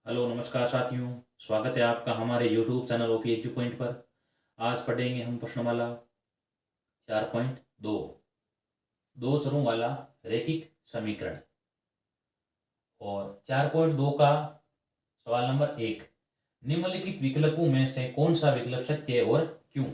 Hello नमस्कार साथियों। स्वागत है आपका हमारे YouTube चैनल OPHU पॉइंट पर। आज पढ़ेंगे हम प्रश्नमाला 4.2 दो चरों वाला रैखिक समीकरण। और 4.2 का सवाल नंबर 1, निम्नलिखित विकल्पों में से कौन सा विकल्प सत्य है और क्यों।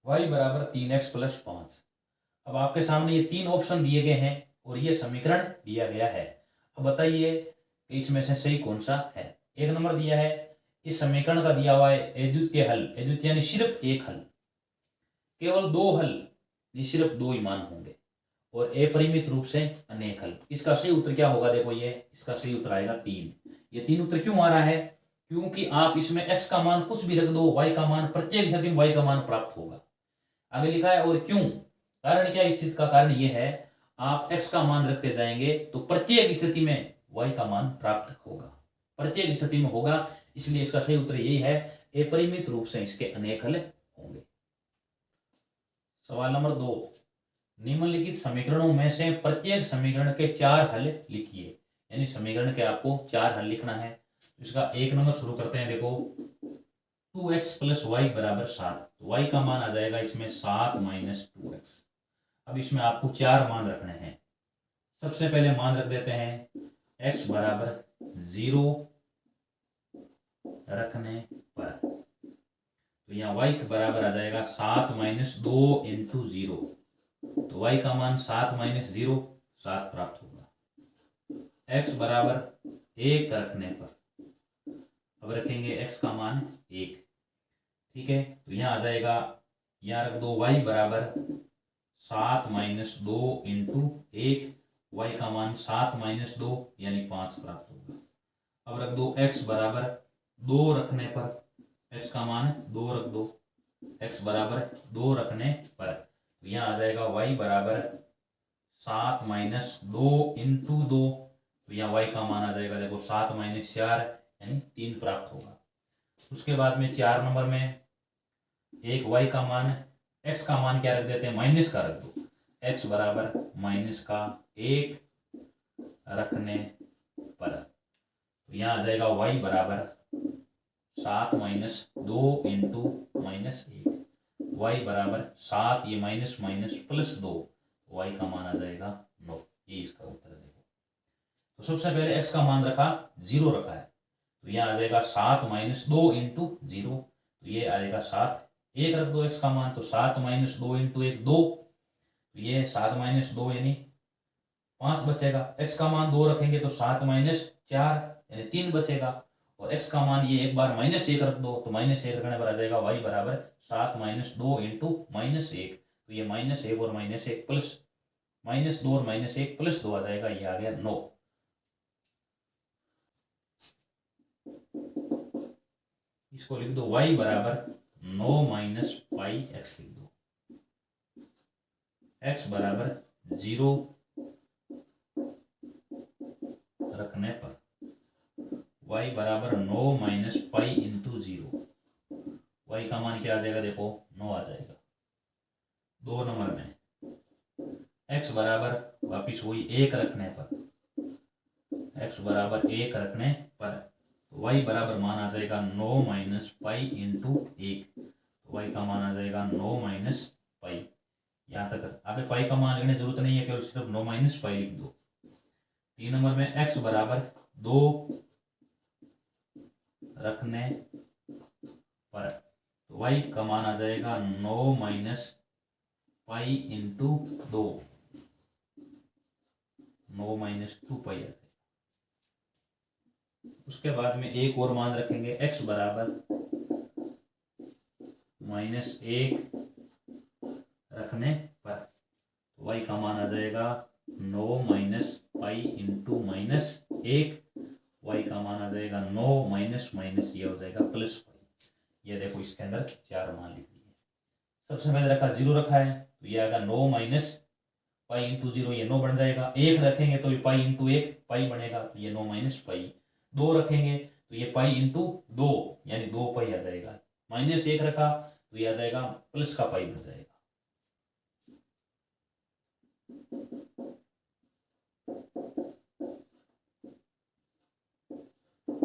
y बराबर 3x प्लस 5। अब आपके सामने ये तीन ऑप्शन दिए गए हैं और ये समीकरण दिया गया है। अब बताइए कि इसमें से सही कौन सा है। एक नंबर दिया है, इस समीकरण का दिया हुआ है अद्वितीय हल, अद्वितीय यानी सिर्फ एक हल, केवल दो हल, ये सिर्फ दो ही मान होंगे, और अपरिमित रूप से अनेक हल। इसका सही उत्तर क्या होगा, देखो ये इसका सही उत्तर आएगा 3। ये 3 उत्तर क्यों आ रहा है, क्योंकि आप इसमें x का मान कुछ भी रख दो, y का मान प्रत्येक स्थिति में y का मान प्राप्त होगा। आगे लिखा है और क्यों, कारण क्या, इस स्थिति का कारण यह है आप x का मान रखते जाएंगे तो प्रत्येक स्थिति में y का मान प्राप्त होगा, प्रत्येक स्थिति में होगा, इसलिए इसका सही उत्तर यही है, अपरिमित रूप से इसके अनेक हल होंगे। सवाल नंबर 2, निम्नलिखित समीकरणों में से प्रत्येक समीकरण के 4 हल लिखिए। यानी समीकरण के आपको 4 हल लिखना है। इसका एक नंबर शुरू करते हैं। देखो 2x प्लस वाई बराबर 7, y का मान आ जाएगा इसमें 7 माइनस 2x। अब इसमें आपको 4 मान रखने हैं। सबसे पहले मान रख देते हैं x बराबर 0 रखने पर, तो यहाँ y के बराबर आ जाएगा 7 माइनस 2 इंटू 0, तो y का मान 7 माइनस 0 7 प्राप्त होगा। x बराबर 1 रखने पर, अब रखेंगे x का मान 1, ठीक है, तो यहाँ आ जाएगा, यहाँ रख दो y बराबर 7 माइनस 2 इंटू 1, y का मान 7 माइनस 2 यानी 5 प्राप्त होगा। अब रख दो x बराबर 2 रखने पर, x का मान 2 रख दो, x बराबर 2 रखने पर, तो यहाँ आ जाएगा y बराबर 7 माइनस 2 इंटू 2, तो यहाँ y का मान आ जाएगा, देखो 7 माइनस 4 यानी 3 प्राप्त होगा। उसके बाद में 4 नंबर में एक y का मान, x का मान क्या रख देते हैं, माइनस का रख दो, x बराबर माइनस का 1 रखने पर, तो यहाँ आ जाएगा y बराबर 7 माइनस 2 इंटू माइनस 1, y बराबर 7, ये माइनस माइनस प्लस 2, y का मान आ जाएगा 9। ये इसका उत्तर है। देखो तो सबसे पहले x का मान रखा 0 रखा है, तो यहाँ आ जाएगा 7 माइनस 2 इंटू 0, तो ये आएगा 7। 1 रख दो x का मान, तो 7 माइनस 2 इंटू 1 2, तो ये 7 माइनस 2 यानी 5 बचेगा। x का मान 2 रखेंगे तो 7 माइनस 4 यानी 3 बचेगा, और x का मान ये एक बार माइनस 1 रख दो, तो माइनस 1 रखने पर आ जाएगा y बराबर 7 माइनस 2 इंटू माइनस 1, तो ये माइनस 1 और माइनस 1 प्लस माइनस 2 और माइनस 1 प्लस 2 आ जाएगा, ये आ गया 9। इसको लिख दो y बराबर 9 माइनस पाई एक्स लिख दो, x बराबर 0 रखने पर, y बराबर 9 माइनस पाई इंटू 0, y का मान क्या आ जाएगा, देखो 9 आ जाएगा। 2 नंबर में x बराबर वापिस वही 1 रखने पर, x बराबर 1 रखने पर, y बराबर मान आ जाएगा 9 माइनस पाई इंटू 1, तो y का मान आ जाएगा 9 माइनस पाई। यहाँ तक आगे पाई का मान लिखने जरूरत नहीं है, केवल सिर्फ 9 माइनस पाई लिख दो। 3 नंबर में x बराबर 2 रखने पर, तो y का मान आ जाएगा 9 माइनस पाई इंटू 2, 9 माइनस 2 पाई आ जाएगा। उसके बाद में एक और मान रखेंगे x बराबर माइनस 1 रखने पर, तो y का मान आ जाएगा 9 minus pi into minus 1, y का मान आ जाएगा 9 माइनस माइनस, ये हो जाएगा प्लस पाई। ये देखो इसके अंदर 4 मान लिख दिए। सबसे पहले रखा 0 रखा है, तो ये आएगा 9 माइनस पाई इंटू 0, ये 9 बन जाएगा। 1 रखेंगे तो ये पाई इंटू 1 पाई बनेगा, तो ये 9 माइनस पाई। 2 रखेंगे तो ये पाई इंटू 2 यानी 2 पाई आ जाएगा। माइनस 1 रखा तो ये आ जाएगा प्लस का पाई बन जाएगा।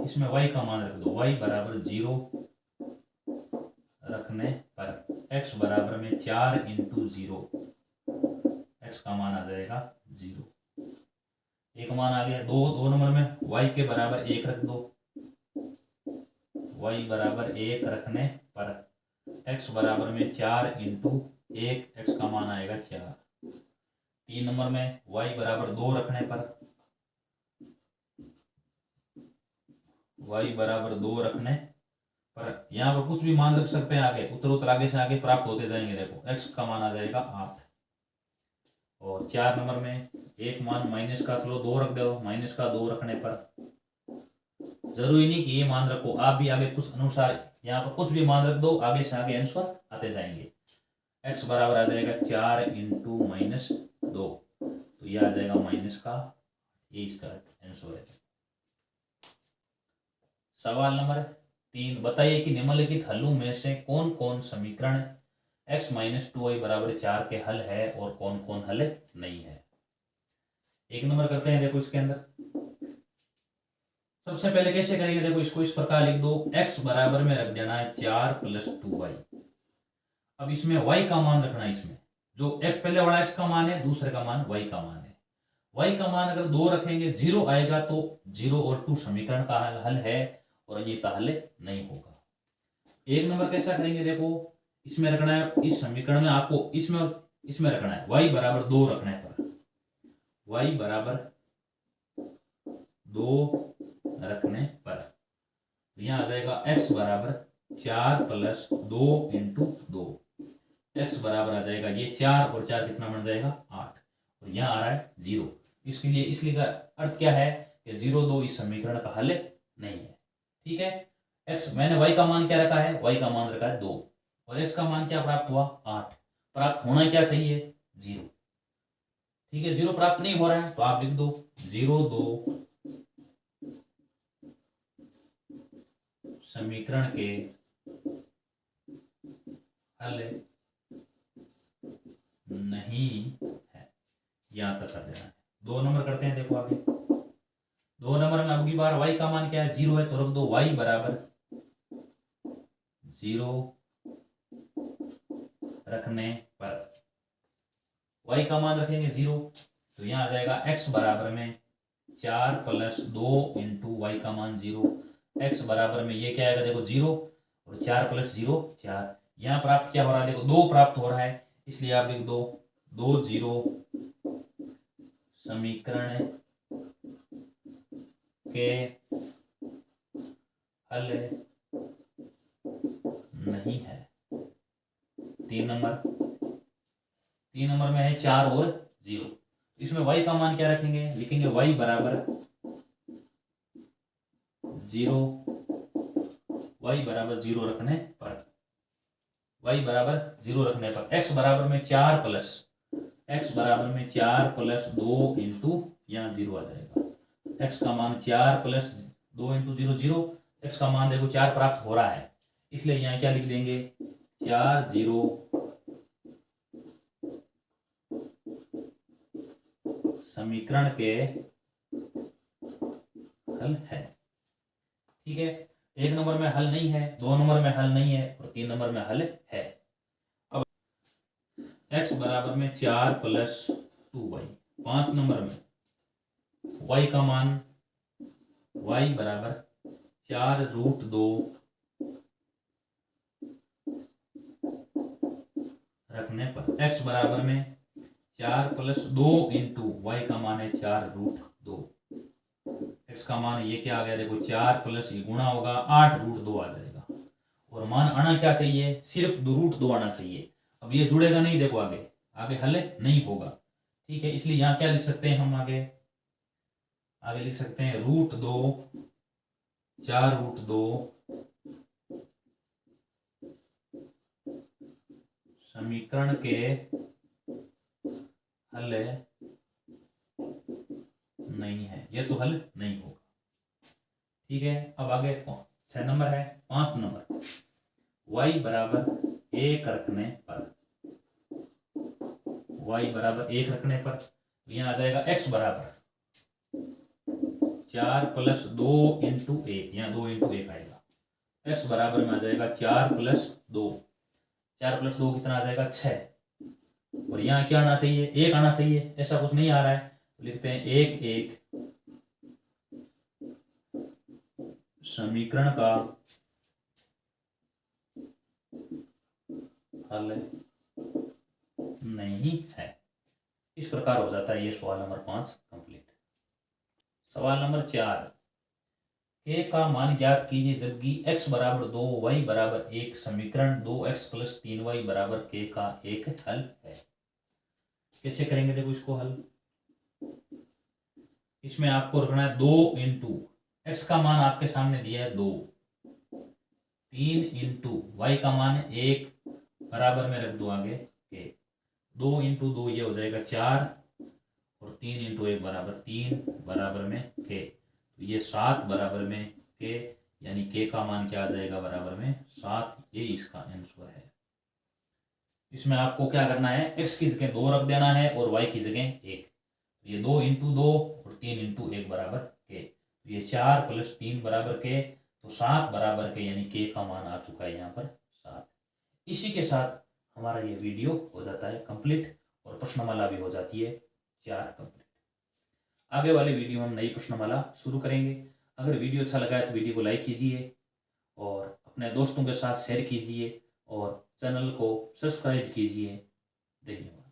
इसमें y का मान रख दो, y बराबर 0 रखने पर x बराबर में 4 इंटू 0, x का मान आ जाएगा 0। एक मान आ गया। दो नंबर में y के बराबर 1 रख दो, y बराबर 1 रखने पर x बराबर में 4 इंटू 1, x का मान आएगा 4। 3 नंबर में y बराबर 2 रखने पर, y बराबर 2 रखने पर यहाँ पर कुछ भी मान रख सकते हैं आगे, उत्तर आगे से आगे प्राप्त होते जाएंगे। देखो x का मान आ जाएगा 8। और 4 नंबर में एक मान माइनस का, चलो 2 रख दो, माइनस का 2 रखने पर, जरूरी नहीं कि ये मान रखो, आप भी आगे कुछ अनुसार यहाँ पर कुछ भी मान रख दो, आगे से आगे आंसर आते जाएंगे। x बराबर आ जाएगा 4 इंटू -2, तो ये आ जाएगा माइनस का, ये इसका आंसर है। सवाल नंबर 3, बताइए कि निम्नलिखित हलों में से कौन कौन समीकरण x - 2y बराबर 4 के हल है और कौन कौन हल नहीं है। एक नंबर करते हैं। देखो इसके अंदर सबसे पहले कैसे करेंगे, देखो इसको इस प्रकार लिख दो, x बराबर में रख देना है 4 + 2y। अब इसमें y का मान रखना है, इसमें जो x पहले वाला x का मान है, दूसरे का मान y का मान है। y का मान अगर 2 रखेंगे 0 आएगा, तो 0 और 2 समीकरण का हल है और अन्यथा हल नहीं होगा। एक नंबर कैसा करेंगे, देखो इसमें रखना है, इस समीकरण में आपको इसमें रखना है y बराबर 2 रखने पर, y बराबर 2 रखने पर यहाँ आ जाएगा x बराबर 4 + 2 इंटू 2, x बराबर आ जाएगा ये 4 और 4 कितना बन जाएगा 8, और यहाँ आ रहा है 0। इसके लिए इसलिए का अर्थ क्या है कि 0, 2 इस समीकरण का हल नहीं है। ठीक है, x मैंने y का मान क्या रखा है, y का मान रखा है 2 और x का मान क्या प्राप्त हुआ 8, प्राप्त होना क्या चाहिए 0। ठीक है, 0 प्राप्त नहीं हो रहा है तो आप लिख दो 0, 2 समीकरण के हल नहीं है, यहां तक कर देना है। 2 नंबर करते हैं। देखो आगे 2 नंबर में अब की बार y का मान क्या है 0 है, तो रख दो y बराबर 0 रखने पर, y का मान रखेंगे 0, तो यहाँ आ जाएगा x बराबर में 4 + 2 इंटू y का मान 0, x बराबर में ये क्या आएगा, देखो 0 और 4 + 0 4। यहाँ प्राप्त क्या हो रहा है, देखो 2 प्राप्त हो रहा है, इसलिए आप लिख दो 2 0 समीकरण के हल नहीं है। 3 नंबर में है 4 और 0, इसमें y का मान क्या रखेंगे, लिखेंगे y बराबर 0, y बराबर 0 रखने पर, y बराबर 0 रखने पर x बराबर में 4 + 2 इंटू यहाँ 0 आ जाएगा, x का मान 4 + 2 इंटू 0 0, x का मान देखो 4 प्राप्त हो रहा है, इसलिए यहाँ क्या लिख देंगे 4 0 समीकरण के हल है। ठीक है, 1 नंबर में हल नहीं है, 2 नंबर में हल नहीं है और 3 नंबर में हल है। अब x बराबर में 4 + 2y। 5 नंबर में y का मान y बराबर 4√2 रखने पर, x बराबर में 4 + 2 इंटू y का मान है 4√2, x का मान ये क्या आ गया, देखो 4 + ये गुणा होगा 8√2 आ जाएगा, और मान आना क्या चाहिए, सिर्फ √2 आना चाहिए। अब ये जुड़ेगा नहीं, देखो आगे हल नहीं होगा। ठीक है, इसलिए यहाँ क्या लिख सकते हैं हम, आगे लिख सकते हैं √2 4√2 समीकरण के हल नहीं है, ये तो हल नहीं होगा। ठीक है, अब आगे 6 नंबर है। 5 नंबर y बराबर 1 रखने पर, y बराबर 1 रखने पर यहाँ आ जाएगा x बराबर 4 प्लस 2 इंटू 1, यहाँ 2 इंटू 1 आएगा। x बराबर में आ जाएगा 4 प्लस 2, 4 प्लस 2 कितना आ जाएगा 6, और यहाँ क्या आना चाहिए 1 आना चाहिए, ऐसा कुछ नहीं आ रहा है तो लिखते हैं 1 1 समीकरण का हल नहीं है। इस प्रकार हो जाता है ये सवाल नंबर 5 कंप्लीट। सवाल नंबर 4, k का मान ज्ञात कीजिए जबकि x बराबर 2 y बराबर 1 समीकरण 2x प्लस 3y बराबर k का एक हल है। कैसे करेंगे देखो इसको हल। इसमें आपको रखना है 2 इंटू एक्स का मान आपके सामने दिया है 2, 3 इंटू वाई का मान 1 बराबर में रख दो आगे के, 2 इंटू 2 ये हो जाएगा 4 और 3 इंटू 1 बराबर 3 बराबर में के, तो ये 7 बराबर में के, यानी के का मान क्या आ जाएगा बराबर में 7, ये इसका आंसर है। इसमें आपको क्या करना है x की जगह 2 रख देना है और y की जगह 1, ये 2 इंटू 2 और 3 इंटू 1 बराबर के, तो ये 4 प्लस 3 बराबर के, तो 7 बराबर के, यानी के का मान आ चुका है यहाँ पर 7। इसी के साथ हमारा ये वीडियो हो जाता है कंप्लीट और प्रश्नमाला भी हो जाती है 4 कंप्लीट। आगे वाले वीडियो में हम नई प्रश्नमाला शुरू करेंगे। अगर वीडियो अच्छा लगा है तो वीडियो को लाइक कीजिए और अपने दोस्तों के साथ शेयर कीजिए और चैनल को सब्सक्राइब कीजिए। धन्यवाद।